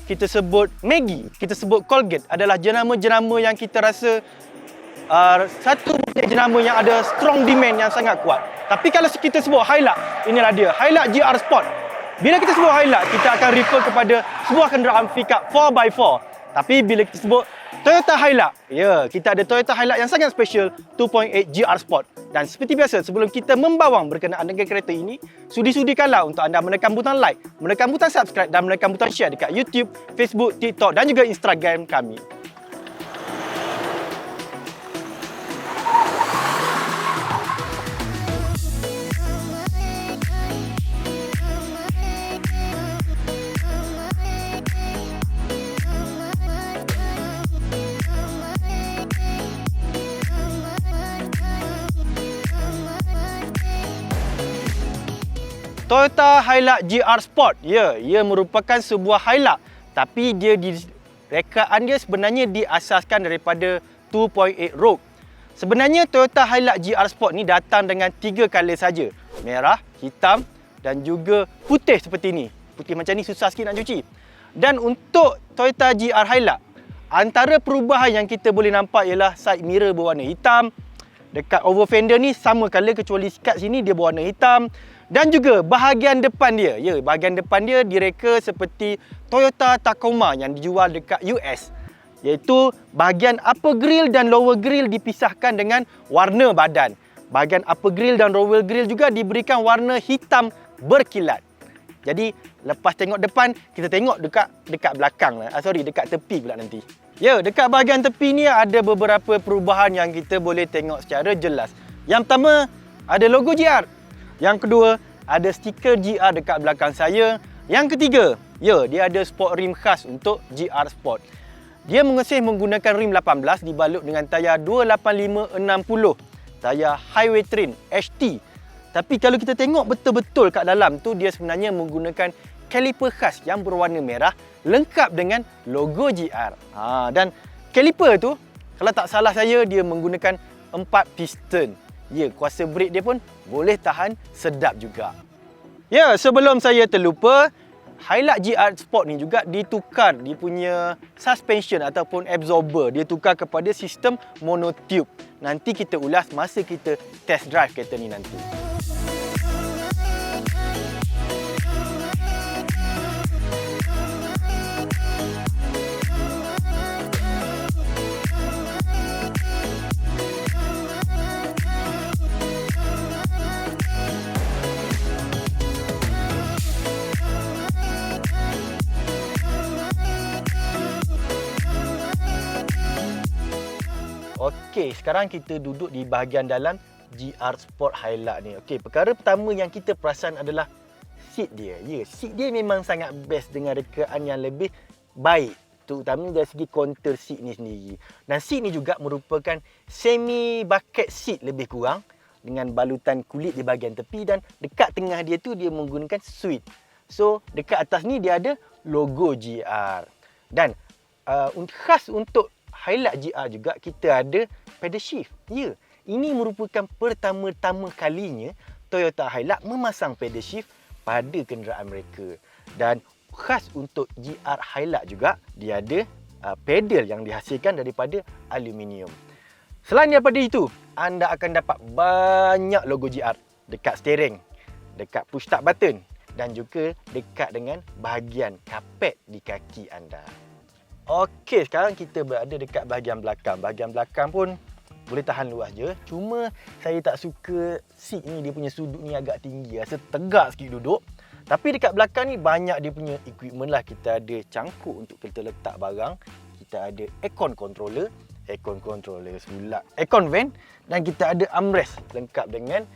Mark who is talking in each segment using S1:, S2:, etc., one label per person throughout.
S1: kita sebut Maggi, kita sebut Colgate adalah jenama-jenama yang kita rasa satu jenama yang ada strong demand yang sangat kuat. Tapi kalau kita sebut Hilux, inilah dia, Hilux GR Sport. Bila kita sebut Hilux, kita akan refer kepada sebuah kenderaan pickup 4x4. Tapi bila kita sebut Toyota Hilux, ya, kita ada Toyota Hilux yang sangat special 2.8 GR Sport. Dan seperti biasa, sebelum kita membawang berkenaan dengan kereta ini, sudi-sudikanlah untuk anda menekan butang like, menekan butang subscribe dan menekan butang share dekat YouTube, Facebook, TikTok dan juga Instagram kami. Toyota Hilux GR Sport. Ya, ia merupakan sebuah Hilux, tapi rekaan dia sebenarnya diasaskan daripada 2.8 Rogue. Sebenarnya Toyota Hilux GR Sport ni datang dengan 3 color saja. Merah, hitam dan juga putih seperti ni. Putih macam ni susah sikit nak cuci. Dan untuk Toyota GR Hilux, antara perubahan yang kita boleh nampak ialah side mirror berwarna hitam. Dekat over fender ni sama color kecuali kat sini dia berwarna hitam. Dan juga bahagian depan dia, ya, bahagian depan dia direka seperti Toyota Tacoma yang dijual dekat US. Iaitu bahagian upper grill dan lower grill dipisahkan dengan warna badan. Bahagian upper grill dan lower grill juga diberikan warna hitam berkilat. Jadi lepas tengok depan, kita tengok dekat belakang lah. Dekat tepi pula nanti. Ya, dekat bahagian tepi ni ada beberapa perubahan yang kita boleh tengok secara jelas. Yang pertama, ada logo GR. Yang kedua, ada stiker GR dekat belakang saya. Yang ketiga, ya, dia ada sport rim khas untuk GR Sport. Dia mengesih menggunakan rim 18 dibalut dengan tayar 285/60, tayar Highway Train HT. Tapi kalau kita tengok betul-betul kat dalam tu, dia sebenarnya menggunakan kaliper khas yang berwarna merah lengkap dengan logo GR. Dan kaliper tu, kalau tak salah saya, dia menggunakan 4 piston. Ya, kuasa brake dia pun boleh tahan sedap juga. Ya, sebelum saya terlupa, Hilux GR Sport ni juga ditukar dia punya suspension ataupun absorber. Dia tukar kepada sistem monotube. Nanti kita ulas masa kita test drive kereta ni nanti. Okey, sekarang kita duduk di bahagian dalam GR Sport Hilux ni. Okey, perkara pertama yang kita perasan adalah seat dia. Ya, seat dia memang sangat best dengan rekaan yang lebih baik. Terutama dari segi kontur seat ni sendiri. Dan seat ni juga merupakan semi bucket seat lebih kurang dengan balutan kulit di bahagian tepi dan dekat tengah dia tu dia menggunakan suite. So, dekat atas ni dia ada logo GR. Dan khas untuk Hilux GR juga kita ada pedal shift. Ya, ini merupakan pertama-tama kalinya Toyota Hilux memasang pedal shift pada kenderaan mereka. Dan khas untuk GR Hilux juga dia ada pedal yang dihasilkan daripada aluminium. Selain daripada itu, anda akan dapat banyak logo GR dekat steering, dekat push start button dan juga dekat dengan bahagian kapet di kaki anda. Okey, sekarang kita berada dekat bahagian belakang. Bahagian belakang pun boleh tahan luas je. Cuma saya tak suka seat ni, dia punya sudut ni agak tinggi. Rasa tegak sikit duduk. Tapi dekat belakang ni banyak dia punya equipment lah. Kita ada cangkuk untuk kita letak barang. Kita ada aircon controller sebelah, aircon vent. Dan kita ada armrest lengkap dengan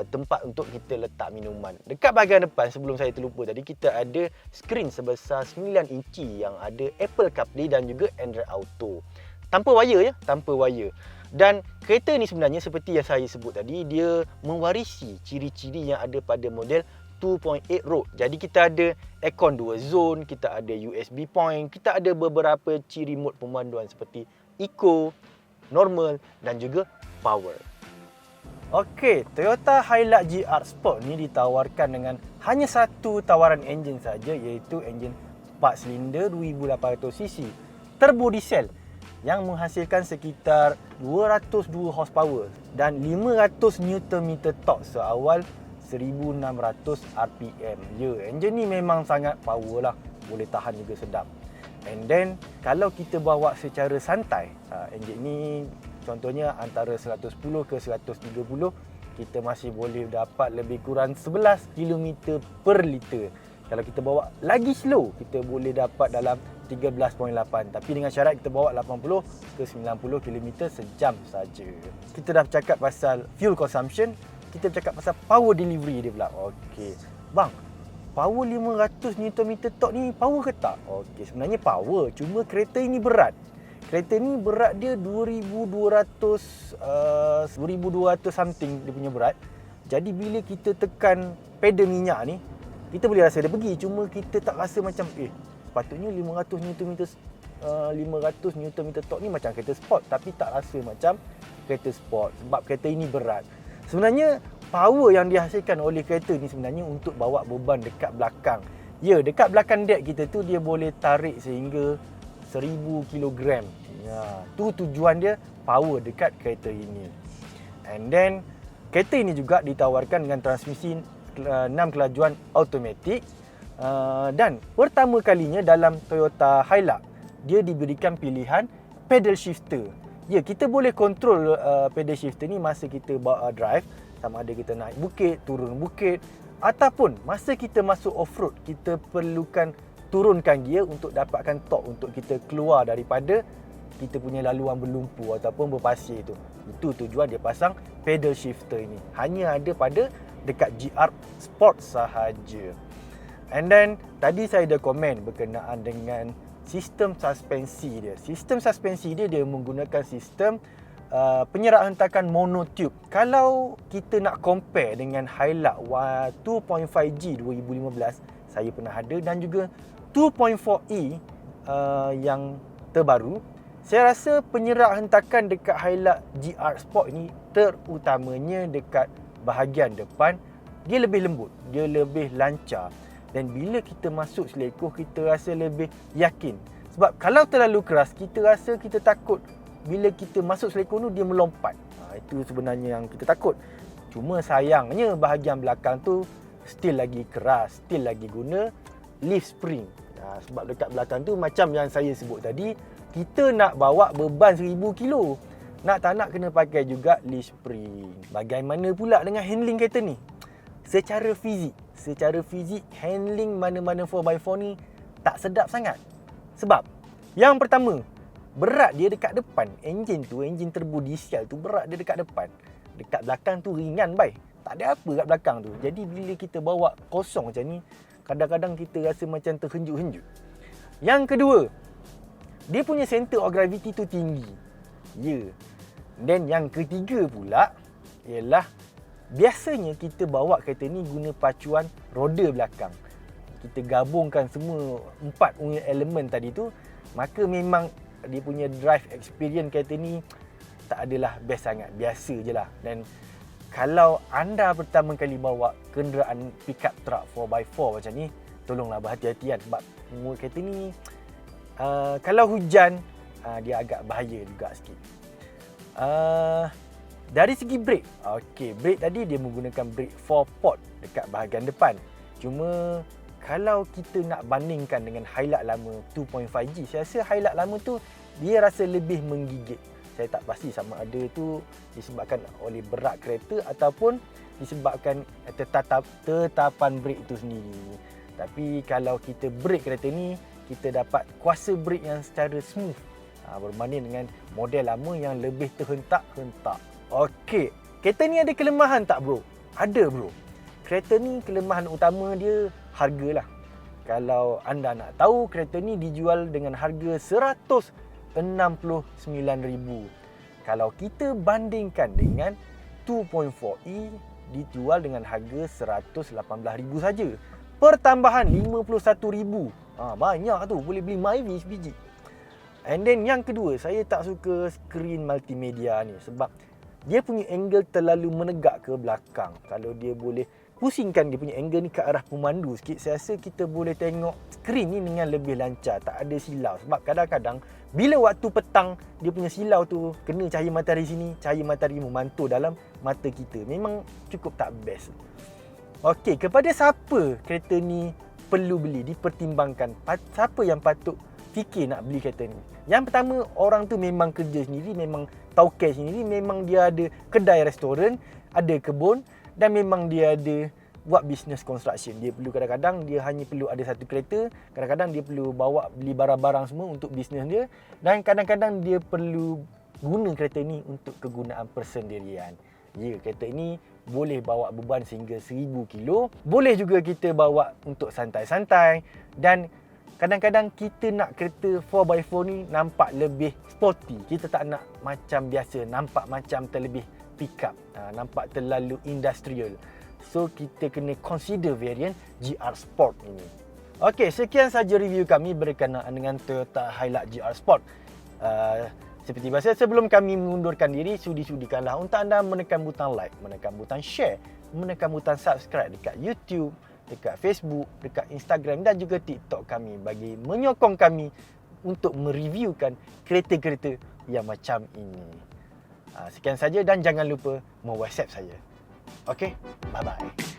S1: tempat untuk kita letak minuman. Dekat bahagian depan, sebelum saya terlupa tadi, kita ada skrin sebesar 9 inci yang ada Apple CarPlay dan juga Android Auto. Tanpa wire ya, tanpa wire. Dan kereta ni sebenarnya seperti yang saya sebut tadi, dia mewarisi ciri-ciri yang ada pada model 2.8 Rogue. Jadi kita ada aircon 2 zone, kita ada USB point, kita ada beberapa ciri mod pemanduan seperti Eco, Normal dan juga Power. Okey, Toyota Hilux GR Sport ni ditawarkan dengan hanya satu tawaran enjin saja, iaitu enjin 4 silinder 2800cc turbo diesel yang menghasilkan sekitar 202 horsepower dan 500 Nm torque seawal 1600 RPM. Ya, enjin ni memang sangat power lah, boleh tahan juga sedap. And then kalau kita bawa secara santai, enjin ni contohnya antara 110 ke 130, kita masih boleh dapat lebih kurang 11 km per liter. Kalau kita bawa lagi slow, kita boleh dapat dalam 13.8. Tapi dengan syarat kita bawa 80 ke 90 km sejam saja. Kita dah cakap pasal fuel consumption, kita cakap pasal power delivery dia pula. Okey. Bang, power 500 Nm torque ni power ke tak? Okey, sebenarnya power. Cuma kereta ini berat. Kereta ni berat dia 2200 something dia punya berat. Jadi bila kita tekan pedal minyak ni, kita boleh rasa dia pergi, cuma kita tak rasa macam patutnya 500 Nm torque ni macam kereta sport, tapi tak rasa macam kereta sport sebab kereta ini berat. Sebenarnya power yang dihasilkan oleh kereta ni sebenarnya untuk bawa beban dekat belakang. Ya, dekat belakang deck kita tu dia boleh tarik sehingga 1000 kg. Ya, tu tujuan dia power dekat kereta ini. And then kereta ini juga ditawarkan dengan transmisi 6 kelajuan automatik dan pertama kalinya dalam Toyota Hilux dia diberikan pilihan pedal shifter. Ya, kita boleh kontrol pedal shifter ni masa kita drive, sama ada kita naik bukit, turun bukit, ataupun masa kita masuk off-road, kita perlukan turunkan gear untuk dapatkan torque untuk kita keluar daripada kita punya laluan berlumpur ataupun berpasir tu. Itu tujuan dia pasang pedal shifter ini. Hanya ada pada dekat GR Sport sahaja. And then tadi saya dah komen berkenaan dengan sistem suspensi dia. Sistem suspensi dia menggunakan sistem penyerak hentakan monotube. Kalau kita nak compare dengan Hilux 2.5G 2015, saya pernah ada, dan juga 2.4E yang terbaru, saya rasa penyerak hentakan dekat Hilux GR Sport ni terutamanya dekat bahagian depan dia lebih lembut, dia lebih lancar, dan bila kita masuk selekoh kita rasa lebih yakin. Sebab kalau terlalu keras kita rasa kita takut bila kita masuk selekoh tu dia melompat. Itu sebenarnya yang kita takut. Cuma sayangnya bahagian belakang tu still lagi keras, still lagi guna leaf spring. Sebab dekat belakang tu macam yang saya sebut tadi, kita nak bawa beban 1000 kilo. Nak tak nak kena pakai juga leaf spring. Bagaimana pula dengan handling kereta ni? Secara fizik handling mana-mana 4x4 ni tak sedap sangat. Sebab yang pertama, berat dia dekat depan. Enjin turbo diesel tu berat dia dekat depan. Dekat belakang tu ringan bai. Tak ada apa kat belakang tu. Jadi bila kita bawa kosong macam ni, kadang-kadang kita rasa macam terhenjuk-henjuk. Yang kedua, dia punya center of gravity tu tinggi. Ya. Dan yang ketiga pula ialah biasanya kita bawa kereta ni guna pacuan roda belakang. Kita gabungkan semua 4 elemen tadi tu, maka memang dia punya drive experience kereta ni tak adalah best sangat, biasa je lah. Dan kalau anda pertama kali bawa kenderaan pickup truck 4x4 macam ni, tolonglah berhati-hatian sebab kereta ni kalau hujan dia agak bahaya juga sikit. Dari segi brake, brake tadi dia menggunakan brake 4-port dekat bahagian depan. Cuma kalau kita nak bandingkan dengan Hilux lama 2.5G, saya rasa Hilux lama tu dia rasa lebih menggigit. Saya tak pasti sama ada tu disebabkan oleh berat kereta ataupun disebabkan tetapan brake itu sendiri. Tapi kalau kita brake kereta ni, kita dapat kuasa brake yang secara smooth berbanding dengan model lama yang lebih terhentak-hentak. Okey, kereta ni ada kelemahan tak bro? Ada bro. Kereta ni kelemahan utama dia harga lah. Kalau anda nak tahu, kereta ni dijual dengan harga 169,000. Kalau kita bandingkan dengan 2.4E, dijual dengan harga 118,000 saja. Pertambahan 51,000. Banyak tu, boleh beli Myvi sebiji. And then yang kedua, saya tak suka skrin multimedia ni sebab dia punya angle terlalu menegak ke belakang. Kalau dia boleh pusingkan dia punya angle ni ke arah pemandu sikit, saya rasa kita boleh tengok skrin ni dengan lebih lancar, tak ada silau. Sebab kadang-kadang bila waktu petang dia punya silau tu kena cahaya matahari sini, cahaya matahari memantul dalam mata kita, memang cukup tak best. Okey, kepada siapa kereta ni perlu beli, dipertimbangkan, siapa yang patut fikir nak beli kereta ni? Yang pertama, orang tu memang kerja sendiri, memang tauke sendiri, memang dia ada kedai restoran, ada kebun dan memang dia ada buat business construction. Dia perlu kadang-kadang dia hanya perlu ada satu kereta, kadang-kadang dia perlu bawa beli barang-barang semua untuk bisnes dia, dan kadang-kadang dia perlu guna kereta ni untuk kegunaan persendirian. Ya, kereta ini boleh bawa beban sehingga 1000 kilo, boleh juga kita bawa untuk santai-santai, dan kadang-kadang kita nak kereta 4x4 ni nampak lebih sporty. Kita tak nak macam biasa, nampak macam terlebih pick up, nampak terlalu industrial. So kita kena consider variant GR Sport ini. Okey, sekian saja review kami berkenaan dengan Toyota Hilux GR Sport. Seperti biasa, sebelum kami mengundurkan diri, sudi-sudikanlah untuk anda menekan butang like, menekan butang share, menekan butang subscribe dekat YouTube, dekat Facebook, dekat Instagram dan juga TikTok kami bagi menyokong kami untuk mereviewkan kereta-kereta yang macam ini. Sekian saja dan jangan lupa me-WhatsApp saya. Okey, bye-bye.